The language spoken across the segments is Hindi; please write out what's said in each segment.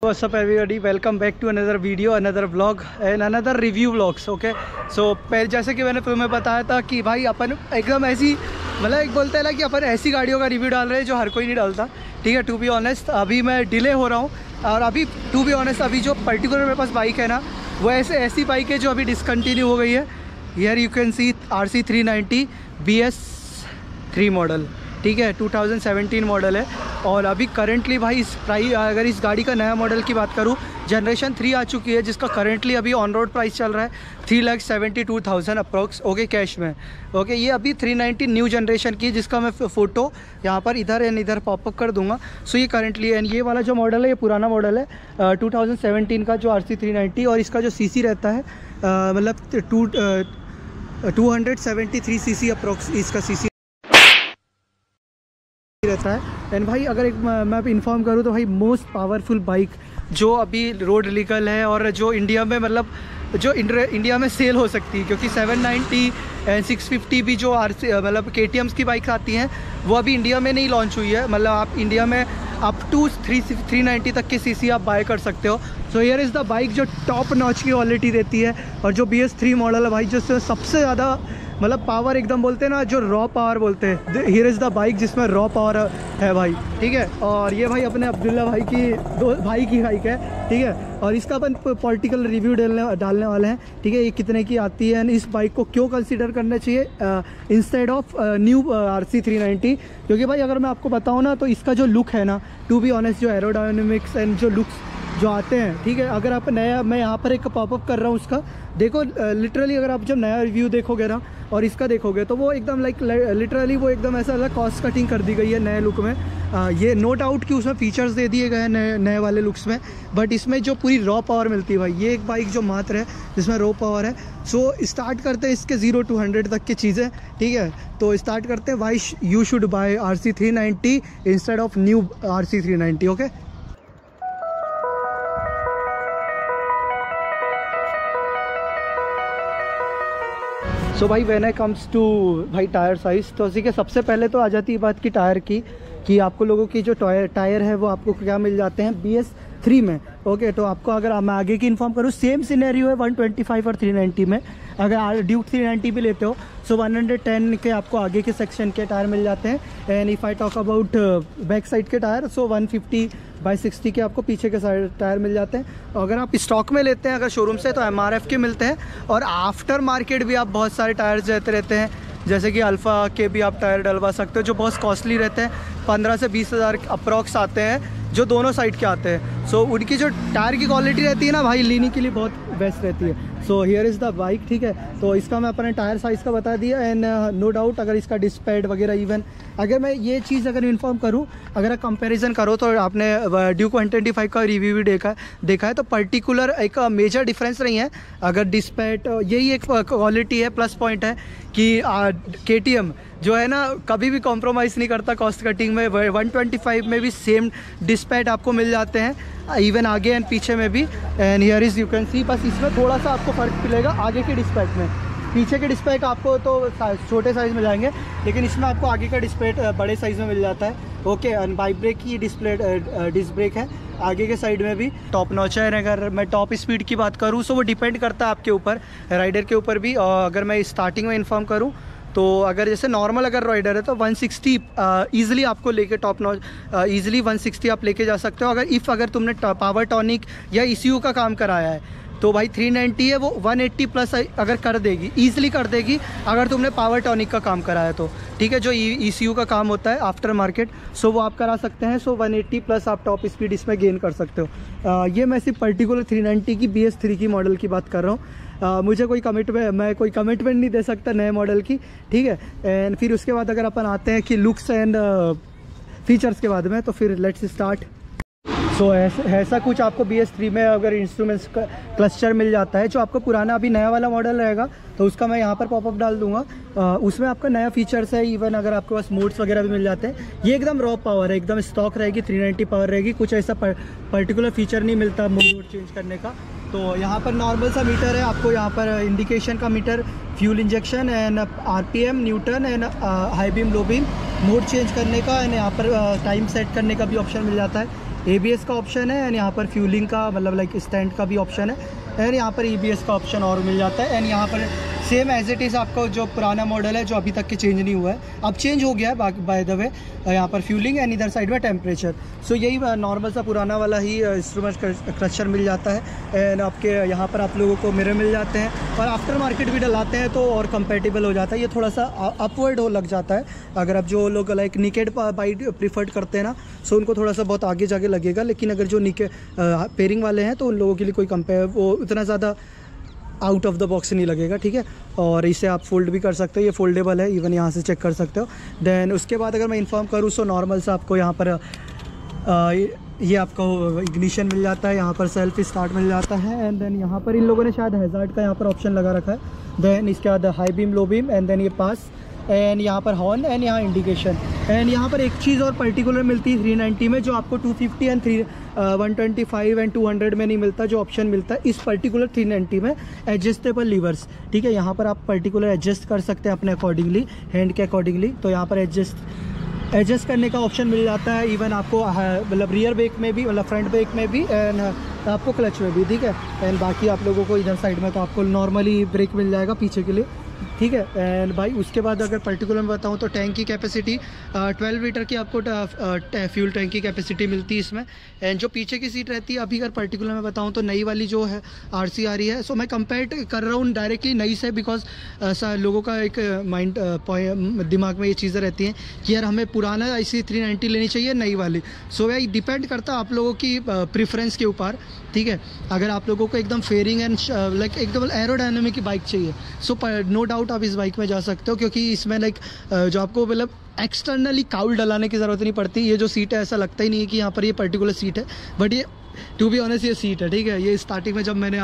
What's up everybody, welcome back to another video, another vlog and another review vlogs. Okay, so पहले जैसे कि मैंने तुम्हें बताया था कि भाई अपन एकदम ऐसी मतलब एक बोलते हैं ना कि अपन ऐसी गाड़ियों का रिव्यू डाल रहे हैं जो हर कोई नहीं डालता. ठीक है, टू बी ऑनेस्ट अभी मैं डिले हो रहा हूँ और अभी टू बी ऑनेस्ट अभी जो पर्टिकुलर मेरे पास बाइक है ना वो ऐसी बाइक है जो अभी डिसकंटिन्यू हो गई है. Here you can see RC 390 BS3 model. ठीक है, 2017 मॉडल है और अभी करेंटली भाई इस प्राइस अगर इस गाड़ी का नया मॉडल की बात करूँ जनरेशन 3 आ चुकी है जिसका करेंटली अभी ऑन रोड प्राइस चल रहा है 3,72,000 अप्रॉक्स. ओके, कैश में. ओके, ये अभी 390 न्यू जनरेशन की जिसका मैं फ़ोटो यहाँ पर इधर एंड इधर पॉपअप कर दूंगा. सो ये करेंटली एंड ये वाला जो मॉडल है ये पुराना मॉडल है 2017 का जो RC 390 और इसका जो CC रहता है मतलब 273 CC अप्रॉक्स इसका CC रहता है. एंड भाई अगर एक मैं इन्फॉर्म करूँ तो भाई मोस्ट पावरफुल बाइक जो अभी रोड लीगल है और जो इंडिया में मतलब जो इंडिया में सेल हो सकती है क्योंकि 790 एंड 650 भी जो मतलब KTM's की बाइक्स आती हैं वो अभी इंडिया में नहीं लॉन्च हुई है. मतलब आप इंडिया में अप टू 390 तक के CC आप बाय कर सकते हो. So here is the bike जो टॉप नॉच की क्वालिटी देती है और जो BS3 मॉडल है भाई जिससे सबसे ज़्यादा मतलब पावर एकदम बोलते हैं ना जो रॉ पावर बोलते हैं. हियर इज़ द बाइक जिसमें रॉ पावर है भाई. ठीक है, और ये भाई अपने अब्दुल्ला भाई की भाई की बाइक है. ठीक है, और इसका अपन पॉलिटिकल रिव्यू डालने वाले हैं. ठीक है, ये कितने की आती है इस बाइक को क्यों कंसीडर करना चाहिए इंस्टेड ऑफ न्यू RC 390. क्योंकि भाई अगर मैं आपको बताऊँ ना तो इसका जो लुक है ना टू बी ऑनेस्ट जो एरोडायनेमिक्स एंड जो लुक्स जो आते हैं. ठीक है, अगर आप नया मैं यहाँ पर एक पॉपअप कर रहा हूँ उसका देखो लिटरली अगर आप जब नया रिव्यू देखोगे ना और इसका देखोगे तो वो एकदम लाइक लिटरली वो एकदम ऐसा अलग कॉस्ट कटिंग कर दी गई है नए लुक में. ये नो डाउट कि उसमें फीचर्स दे दिए गए हैं नए वाले लुक्स में बट इसमें जो पूरी रॉ पावर मिलती है भाई ये एक बाइक जो मात्र है जिसमें रॉ पावर है. सो स्टार्ट करते हैं इसके 0 to 100 तक की चीज़ें. ठीक है, तो स्टार्ट करते हैं why you should buy RC 390 instead of new RC 390. Okay, so भाई व्हेन आई कम्स टू भाई टायर साइज़ तो इसी के सबसे पहले तो आ जाती है बात की टायर की कि आपको लोगों की जो टायर है वो आपको क्या मिल जाते हैं BS3 में. ओके, तो आपको अगर मैं आगे की इन्फॉर्म करूँ सेम सिनेरियो है 125 और 390 में. अगर ड्यूक 390 भी लेते हो सो 110 के आपको आगे के सेक्शन के टायर मिल जाते हैं. And if I talk about back side के टायर सो 150/60 के आपको पीछे के साइड टायर मिल जाते हैं. अगर आप स्टॉक में लेते हैं अगर शोरूम से तो MRF के मिलते हैं और आफ्टर मार्केट भी आप बहुत सारे टायर्स देते रहते हैं जैसे कि अल्फ़ा के भी आप टायर डलवा सकते हो जो बहुत कॉस्टली रहते हैं 15 से 20 हज़ार अप्रॉक्स आते हैं जो दोनों साइड के आते हैं. सो उनकी जो टायर की क्वालिटी रहती है ना भाई लेने के लिए बहुत बेस्ट रहती है. So here is the bike. ठीक है, तो इसका मैं अपने टायर साइज़ का बता दिया एंड नो डाउट अगर इसका डिस्पैड वगैरह इवन अगर मैं ये चीज़ अगर इन्फॉर्म करूँ अगर आप कंपैरिजन करो तो आपने ड्यूक 125 का रिव्यू भी देखा है तो पर्टिकुलर एक मेजर डिफरेंस नहीं है. अगर डिस्पैड यही एक क्वालिटी है प्लस पॉइंट है कि KTM जो है ना कभी भी कॉम्प्रोमाइज़ नहीं करता कॉस्ट कटिंग में. 125 में भी सेम डिस्पैड आपको मिल जाते हैं इवन आगे एंड पीछे में भी. And here is you can see बस इसमें थोड़ा सा आपको फ़र्क मिलेगा आगे के डिस्पैड में. पीछे के डिस्पैड आपको तो छोटे साइज़ में जाएंगे लेकिन इसमें आपको आगे का डिस्पैड बड़े साइज़ में मिल जाता है. ओके, एंड बाइक ब्रेक की डिस्क ब्रेक है आगे के साइड में भी टॉप नॉच है. अगर मैं टॉप स्पीड की बात करूँ सो वो डिपेंड करता है आपके ऊपर राइडर के ऊपर भी. और अगर मैं स्टार्टिंग में इन्फॉर्म करूँ तो अगर जैसे नॉर्मल अगर राइडर है तो 160 ईज़िली आपको लेके टॉप नॉच ईज़िली 160 आप लेके जा सकते हो. अगर तुमने पावर टॉनिक या ECU का काम कराया है तो भाई 390 है वो 180 प्लस अगर कर देगी ईज़िली कर देगी अगर तुमने पावर टॉनिक का काम कराया तो. ठीक है, जो ECU का काम होता है आफ्टर मार्केट सो वो आप करा सकते हैं. सो 180 प्लस आप टॉप स्पीड इसमें गेन कर सकते हो. ये मैं सिर्फ पर्टिकुलर 390 की BS3 की मॉडल की बात कर रहा हूँ. मुझे कोई कमिटमेंट नहीं दे सकता नए मॉडल की. ठीक है, एंड फिर उसके बाद अगर अपन आते हैं कि लुक्स एंड फीचर्स के बाद में तो फिर लेट्स स्टार्ट. सो ऐसा कुछ आपको BS3 में अगर इंस्ट्रूमेंट्स क्लस्टर मिल जाता है जो आपको पुराना अभी नया वाला मॉडल रहेगा तो उसका मैं यहाँ पर पॉपअप डाल दूंगा. उसमें आपका नया फीचर्स है इवन अगर आपके पास मोड्स वगैरह भी मिल जाते हैं. ये एकदम रॉ पावर है एकदम स्टॉक रहेगी 390 पावर रहेगी. कुछ ऐसा पर्टिकुलर फीचर नहीं मिलता मोड चेंज करने का. तो यहाँ पर नॉर्मल सा मीटर है आपको यहाँ पर इंडिकेशन का meter fuel injection and RPM neutral and high beam low beam mode change करने का एंड यहाँ पर टाइम सेट करने का भी ऑप्शन मिल जाता है. ABS का ऑप्शन है, एंड यहाँ पर फ्यूलिंग का मतलब लाइक स्टैंड का भी ऑप्शन है, एंड यहाँ पर EBS का ऑप्शन और मिल जाता है। एंड यहाँ पर सेम एज इट इज़ आपको जो पुराना मॉडल है जो अभी तक के चेंज नहीं हुआ है, अब चेंज हो गया है बाय द वे। यहाँ पर फ्यूलिंग एंड इधर साइड में टेम्परेचर। सो यही नॉर्मल सा पुराना वाला ही इंस्ट्रूमेंट क्रशर मिल जाता है। एंड आपके यहाँ पर आप लोगों को मिरर मिल जाते हैं, और आफ्टर मार्केट भी डलाते हैं तो और कंपेटेबल हो जाता है। ये थोड़ा सा अपवर्ड हो लग जाता है, अगर आप जो लोग लाइक निकेड बाइक प्रीफर्ड करते हैं ना, सो उनको थोड़ा सा बहुत आगे जाके लगेगा। लेकिन अगर जो निके पेयरिंग वाले हैं तो उन लोगों के लिए कोई वो उतना ज़्यादा आउट ऑफ द बॉक्स नहीं लगेगा, ठीक है। और इसे आप फोल्ड भी कर सकते हो, ये फोल्डेबल है, इवन यहाँ से चेक कर सकते हो। देन उसके बाद अगर मैं इन्फॉर्म करूँ सो नॉर्मल सा आपको यहाँ पर ये आपको इग्निशन मिल जाता है, यहाँ पर सेल्फ स्टार्ट मिल जाता है। एंड देन यहाँ पर इन लोगों ने शायद हैज़ार्ड का यहाँ पर ऑप्शन लगा रखा है। देन इसके बाद high beam, low beam, and then ये पास, एंड यहाँ पर हॉर्न, एंड यहाँ इंडिकेशन। एंड यहाँ पर एक चीज़ और पर्टिकुलर मिलती है 390 में, जो आपको 250 एंड 125 एंड 200 में नहीं मिलता, जो ऑप्शन मिलता है इस पर्टिकुलर 390 में, एडजस्टेबल लीवर्स, ठीक है। यहाँ पर आप पर्टिकुलर एडजस्ट कर सकते हैं अपने अकॉर्डिंगली, हैंड के अकॉर्डिंगली। तो यहाँ पर एडजस्ट करने का ऑप्शन मिल जाता है, इवन आपको मतलब रियर ब्रेक में भी, मतलब फ्रंट ब्रेक में भी, एंड आपको क्लच में भी, ठीक है। एंड बाकी आप लोगों को इधर साइड में तो आपको नॉर्मली ब्रेक मिल जाएगा पीछे के लिए, ठीक है। एंड भाई उसके बाद अगर पर्टिकुलर में बताऊँ तो टैंक की कैपेसिटी 12 लीटर की आपको फ्यूल टैंक की कैपेसिटी मिलती है इसमें। एंड जो पीछे की सीट रहती है, अभी अगर पर्टिकुलर में बताऊँ तो नई वाली जो है RC आ रही है, सो मैं कंपेयर कर रहा हूँ डायरेक्टली नई से, बिकॉज लोगों का एक माइंड दिमाग में ये चीज़ें रहती हैं कि यार हमें पुराना IC 390 लेनी चाहिए नई वाली। सो भाई डिपेंड करता है आप लोगों की प्रेफरेंस के ऊपर, ठीक है। अगर आप लोगों को एकदम फेयरिंग एंड लाइक एकदम एरोडायनामिक की बाइक चाहिए, सो नो डाउट आप इस बाइक में जा सकते हो, क्योंकि इसमें लाइक जो आपको मतलब एक्सटर्नली काउल डलाने की ज़रूरत नहीं पड़ती। ये जो सीट है ऐसा लगता ही नहीं है कि यहाँ पर ये पर्टिकुलर सीट है, बट ये टू बी ऑनेस्ट ये सीट है, ठीक है। ये स्टार्टिंग में जब मैंने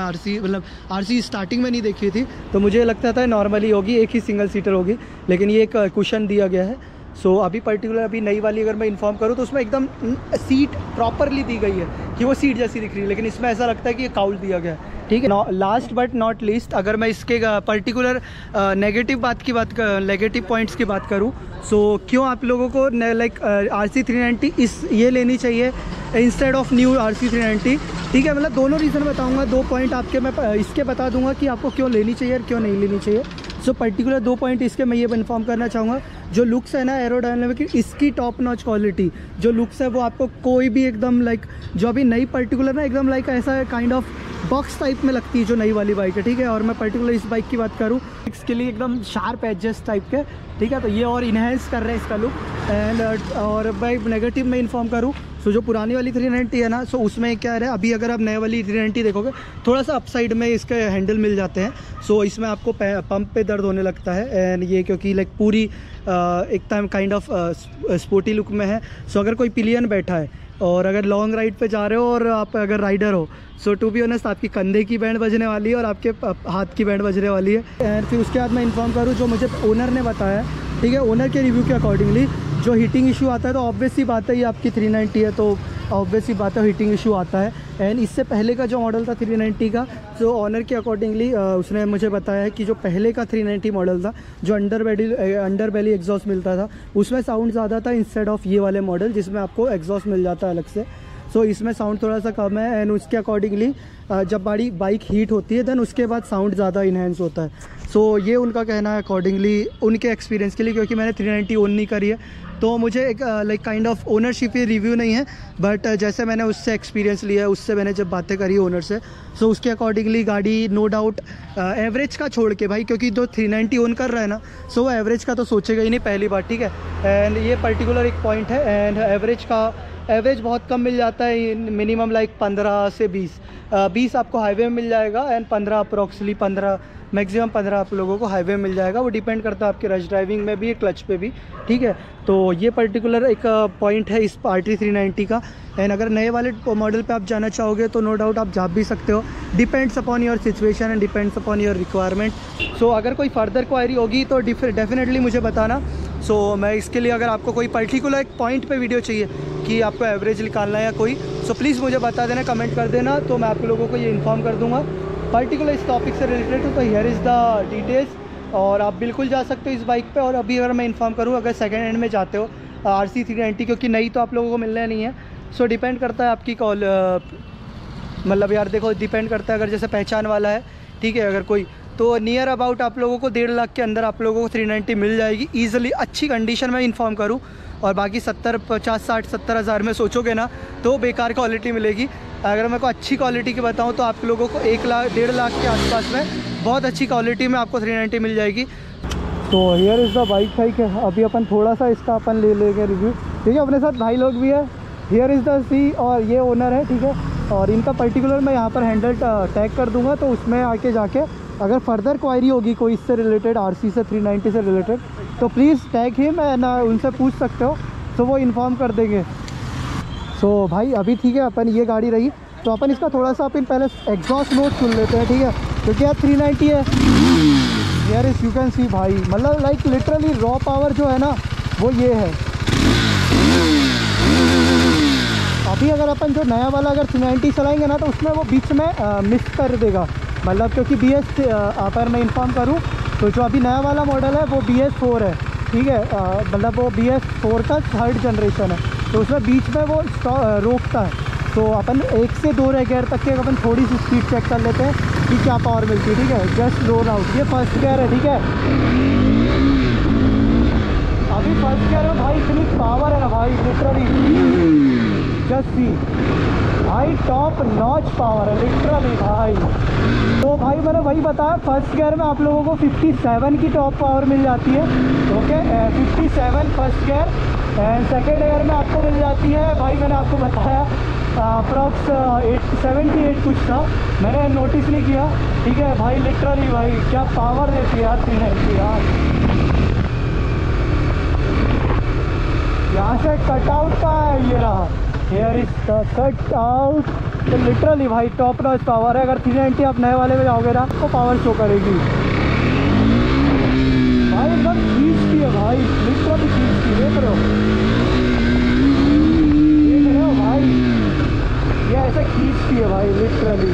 RC स्टार्टिंग में नहीं देखी थी तो मुझे लगता था नॉर्मली होगी, एक ही सिंगल सीटर होगी, लेकिन ये एक कुशन दिया गया है। सो अभी पर्टिकुलर अभी नई वाली अगर मैं इन्फॉर्म करूँ तो उसमें एकदम सीट प्रॉपरली दी गई है कि वो सीट जैसी दिख रही है, लेकिन इसमें ऐसा लगता है कि ये काउल दिया गया है, ठीक है। लास्ट बट नॉट लीस्ट अगर मैं इसके पर्टिकुलर नेगेटिव पॉइंट्स की बात करूँ, सो क्यों आप लोगों को लाइक RC 390 ये लेनी चाहिए इंस्टेड ऑफ न्यू RC 390, ठीक है। मतलब दोनों रीज़न बताऊँगा, 2 पॉइंट आपके मैं इसके बता दूँगा कि आपको क्यों लेनी चाहिए और क्यों नहीं लेनी चाहिए। सो पर्टिकुलर 2 पॉइंट इसके मैं ये इन्फॉर्म करना चाहूँगा। जो लुक्स है ना एरोडायनामिक की, इसकी टॉप नॉच क्वालिटी जो लुक्स है वो आपको कोई भी एकदम लाइक जो अभी नई पर्टिकुलर ना एकदम लाइक ऐसा काइंड ऑफ बॉक्स टाइप में लगती है जो नई वाली बाइक है, ठीक है। और मैं पर्टिकुलर इस बाइक की बात करूँ, इसके लिए एकदम शार्प एजेस टाइप के, ठीक है। तो ये और इन्हेंस कर रहे हैं इसका लुक। एंड और भाई नेगेटिव में इन्फॉर्म करूँ सो जो पुरानी वाली 390 है ना, सो उसमें क्या है, अभी अगर आप नए वाली 390 देखोगे थोड़ा सा अपसाइड में इसके हैंडल मिल जाते हैं। सो इसमें आपको पंप पे दर्द होने लगता है, एंड ये क्योंकि लाइक पूरी एक time kind of sporty look में है। सो अगर कोई पिलियन बैठा है और अगर लॉन्ग राइड पे जा रहे हो और आप अगर राइडर हो, सो टू बी ऑनेस्ट आपकी कंधे की बैंड बजने वाली है और आपके हाथ की बैंड बजने वाली है। एंड फिर उसके बाद मैं इन्फॉर्म करूँ जो मुझे ओनर ने बताया, ठीक है, ओनर के रिव्यू के अकॉर्डिंगली जो हीटिंग इशू आता है तो ऑब्वियस ही बात है, ये आपकी 390 है तो ऑब्वियस ही बात है हीटिंग इशू आता है। एंड इससे पहले का जो मॉडल था 390 का, जो ऑनर के अकॉर्डिंगली उसने मुझे बताया है कि जो पहले का 390 मॉडल था जो अंडर बेली एग्जॉस्ट मिलता था उसमें साउंड ज़्यादा था इंस्टेड ऑफ ये वाले मॉडल जिसमें आपको एग्जॉस्ट मिल जाता है अलग से। सो इसमें साउंड थोड़ा सा कम है, एंड उसके अकॉर्डिंगली जब बाइक हीट होती है देन उसके बाद साउंड ज़्यादा इन्हेंस होता है। सो ये उनका कहना है अकॉर्डिंगली उनके एक्सपीरियंस के लिए, क्योंकि मैंने 390 ओन नहीं करी है तो मुझे एक लाइक काइंड ऑफ ओनरशिप ये रिव्यू नहीं है, बट जैसे मैंने उससे एक्सपीरियंस लिया है, उससे मैंने जब बातें करी ओनर से, सो उसके अकॉर्डिंगली गाड़ी नो डाउट एवरेज का छोड़ के भाई, क्योंकि जो 390 ओन कर रहा है ना, सो वो एवरेज का तो सोचेगा ही नहीं पहली बार, ठीक है। एंड ये पर्टिकुलर एक पॉइंट है। एंड एवरेज बहुत कम मिल जाता है, मिनिमम लाइक 15 से 20 आपको हाईवे में मिल जाएगा, एंड 15 अप्रोक्सली 15 मैक्सिमम 15 आप लोगों को हाईवे में मिल जाएगा। वो डिपेंड करता है आपके रश ड्राइविंग में भी, क्लच पे भी, ठीक है। तो ये पर्टिकुलर एक पॉइंट है इस RT 390 का। एंड अगर नए वाले मॉडल पे आप जाना चाहोगे तो नो डाउट आप जा भी सकते हो, depends upon your situation and depends upon your requirement. So अगर कोई फर्दर क्वायरी होगी तो डेफिनेटली मुझे बताना। सो मैं इसके लिए अगर आपको कोई पर्टिकुलर एक पॉइंट पे वीडियो चाहिए कि आपको एवरेज निकालना है या कोई, सो प्लीज़ मुझे बता देना, कमेंट कर देना, तो मैं आप लोगों को ये इन्फॉर्म कर दूँगा पर्टिकुलर इस टॉपिक से रिलेटेड। तो हियर इज़ द डिटेल्स, और आप बिल्कुल जा सकते हो इस बाइक पे। और अभी अगर मैं इन्फॉर्म करूँ, अगर सेकेंड हैंड में जाते हो RC 390, क्योंकि नई तो आप लोगों को मिलना नहीं है, सो डिपेंड करता है आपकी कॉल, मतलब यार देखो डिपेंड करता है, अगर जैसे पहचान वाला है ठीक है अगर कोई, तो नियर अबाउट आप लोगों को 1.5 लाख के अंदर आप लोगों को 390 मिल जाएगी ईजिली, अच्छी कंडीशन में इन्फॉर्म करूँ। और बाकी 70 50 60 70 हज़ार में सोचोगे ना तो बेकार क्वालिटी मिलेगी। अगर मैं को अच्छी क्वालिटी की बताऊँ तो आप लोगों को 1 लाख 1.5 लाख के आसपास में बहुत अच्छी क्वालिटी में आपको 390 मिल जाएगी। तो here is the bike hike है। अभी अपन थोड़ा सा इसका अपन ले लेंगे रिव्यू, ठीक है। अपने साथ भाई लोग भी है, हियर इज़ द सी, और ये ओनर है ठीक है। और इनका पर्टिकुलर मैं यहाँ पर हैंडल टैग कर दूँगा, तो उसमें आके जाके अगर फर्दर क्वायरी होगी कोई इससे रिलेटेड, आरसी से 390 से रिलेटेड, तो प्लीज़ टैग हिम एंड उनसे पूछ सकते हो, तो वो इन्फॉर्म कर देंगे। सो भाई अभी ठीक है अपन ये गाड़ी रही, तो अपन इसका थोड़ा सा अपन पहले एग्जॉस्ट नोट सुन लेते हैं ठीक है, क्योंकि यार 390 है। यार इस यू कैन सी भाई, मतलब लाइक लिटरली रॉ पावर जो है ना वो ये है। अभी अगर अपन जो नया वाला अगर 390 चलाएंगे ना तो उसमें वो बीच में मिस कर देगा, मतलब क्योंकि BS अगर मैं इन्फॉर्म करूँ तो जो अभी नया वाला मॉडल है वो BS4 है ठीक है, मतलब वो BS4 का 3rd जनरेशन है, तो उसमें बीच में वो रोकता है। तो अपन 1 से 2 गियर तक के अपन थोड़ी सी स्पीड चेक कर लेते हैं कि क्या पावर मिलती है ठीक है। जस्ट रोल आउट, ये फर्स्ट गियर है ठीक है। अभी फर्स्ट गियर में भाई इतनी पावर है ना भाई, लिटरली जस्ट सी भाई, टॉप नॉच पावर है लिटरली भाई। तो भाई मैंने वही बताया, फर्स्ट गियर में आप लोगों को 57 की टॉप पावर मिल जाती है okay, 57 first gear. And second gear में आपको मिल जाती है भाई, मैंने आपको बताया अप्रॉक्स 78 कुछ था, मैंने नोटिस नहीं किया ठीक है भाई। लिटरली भाई क्या पावर देती है यार 390 यार। यहाँ से कट आउट का है, ये रहा here is the cut out. तो लिटरली भाई टॉप नॉच पावर है। अगर 390 आप नए वाले में जाओगे ना तो पावर शो करेगी भाई, एकदम खींचती है भाई, लिटरली खींचती है। देख रहे हो भाई, ये ऐसे खींचती है भाई लिटरली।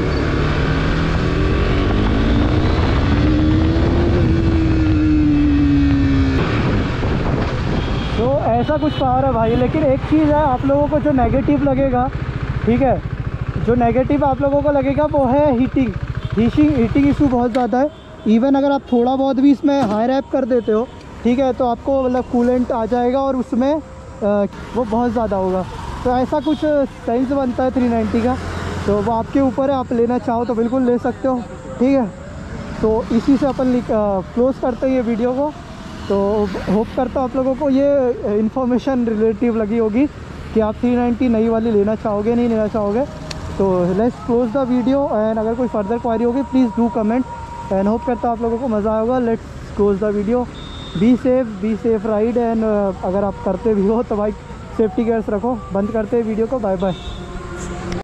तो ऐसा कुछ पावर है भाई। लेकिन एक चीज़ है, आप लोगों को जो नेगेटिव लगेगा ठीक है, जो नेगेटिव आप लोगों को लगेगा वो है हीटिंग इशू बहुत ज़्यादा है। इवन अगर आप थोड़ा बहुत भी इसमें हाई रैप कर देते हो ठीक है, तो आपको मतलब कूलेंट आ जाएगा और उसमें वो बहुत ज़्यादा होगा। तो ऐसा कुछ सेंस बनता है 390 का, तो वो आपके ऊपर है, आप लेना चाहो तो बिल्कुल ले सकते हो ठीक है। तो इसी से अपन क्लोज़ करते हैं ये वीडियो को। तो होप करता हूँ आप लोगों को ये इन्फॉर्मेशन रिलेटिव लगी होगी कि आप 390 नई वाली लेना चाहोगे नहीं लेना चाहोगे। तो let's close the video, and अगर कोई फर्दर क्वारी होगी please do comment, and hope करता हूँ आप लोगों को मज़ा आएगा। Let's close the video. Be safe ride, and अगर आप करते भी हो तो भाई सेफ्टी गियर्स रखो। बंद करते हैं वीडियो को, बाय बाय।